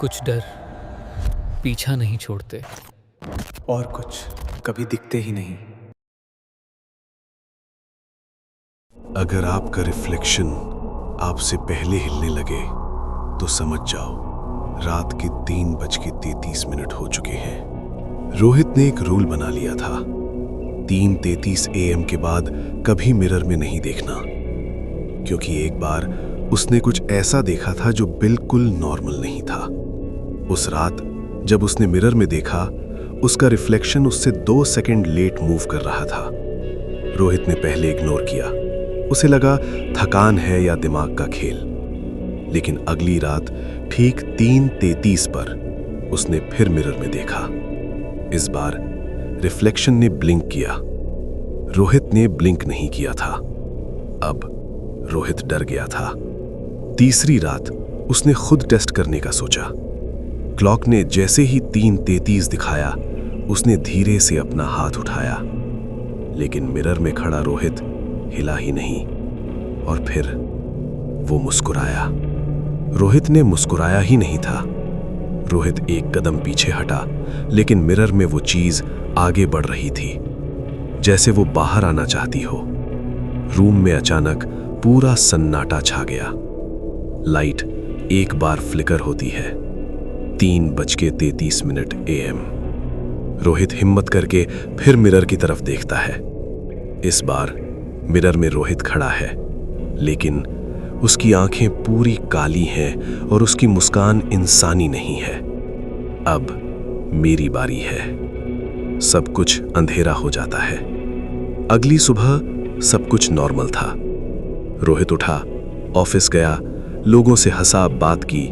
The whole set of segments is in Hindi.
कुछ डर पीछा नहीं छोड़ते। और कुछ कभी दिखते ही नहीं। अगर आपका रिफ्लेक्शन आपसे पहले हिलने लगे तो समझ जाओ रात के 3:33 हो चुके हैं। रोहित ने एक रूल बना लिया था, 3:33 AM के बाद कभी मिरर में नहीं देखना, क्योंकि एक बार उसने कुछ ऐसा देखा था जो बिल्कुल नॉर्मल नहीं था। उस रात जब उसने मिरर में देखा, उसका रिफ्लेक्शन उससे 2 सेकंड लेट मूव कर रहा था। रोहित ने पहले इग्नोर किया, उसे लगा थकान है या दिमाग का खेल। लेकिन अगली रात ठीक 3:33 पर उसने फिर मिरर में देखा। इस बार रिफ्लेक्शन ने ब्लिंक किया, रोहित ने ब्लिंक नहीं किया था। अब रोहित डर गया था। तीसरी रात उसने खुद टेस्ट करने का सोचा। क्लॉक ने जैसे ही 3:33 दिखाया, उसने धीरे से अपना हाथ उठाया, लेकिन मिरर में खड़ा रोहित हिला ही नहीं। और फिर वो मुस्कुराया। रोहित ने मुस्कुराया ही नहीं था। रोहित एक कदम पीछे हटा, लेकिन मिरर में वो चीज आगे बढ़ रही थी, जैसे वो बाहर आना चाहती हो। रूम में अचानक पूरा सन्नाटा छा गया। लाइट एक बार फ्लिकर होती है। 3:33 AM। रोहित हिम्मत करके फिर मिरर की तरफ देखता है। इस बार मिरर में रोहित खड़ा है, लेकिन उसकी आंखें पूरी काली हैं और उसकी मुस्कान इंसानी नहीं है। अब मेरी बारी है। सब कुछ अंधेरा हो जाता है। अगली सुबह सब कुछ नॉर्मल था। रोहित उठा, ऑफिस गया, लोगों से हंसा, बात की,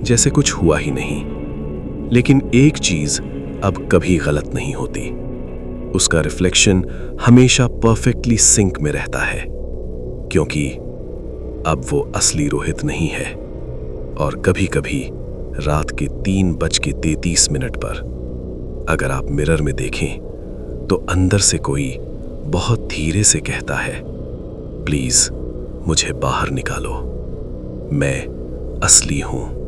जैसे कुछ हुआ ही नहीं। लेकिन एक चीज अब कभी गलत नहीं होती, उसका रिफ्लेक्शन हमेशा परफेक्टली सिंक में रहता है, क्योंकि अब वो असली रोहित नहीं है। और कभी कभी रात के 3:33 पर अगर आप मिरर में देखें तो अंदर से कोई बहुत धीरे से कहता है, प्लीज मुझे बाहर निकालो, मैं असली हूं।